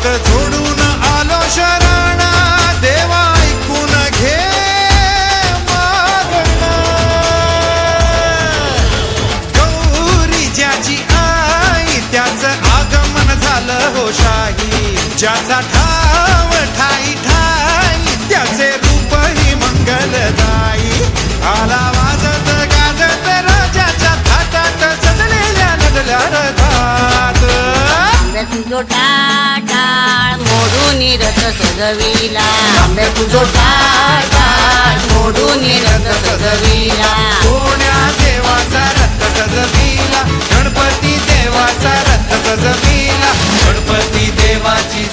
हात जोडून आलो शरण, देवा ऐकून घे मागणं. गौरी ज्याची आई त्याचं आगमन झालं हो शाही, ज्याचा ठाव ठाई ठाई त्याचे रूप ही मंगलदायी. आला वाजत गाजत राजाच्या थाटात सजलेल्या नडल्या रथात. तुझो टाळ मोडून रथ सजविला, तुझो टाळ मोडून रथ सजविला. कोण्या देवाचा रथ सजविला, गणपती देवाचा रथ सजविला. गणपती देवाची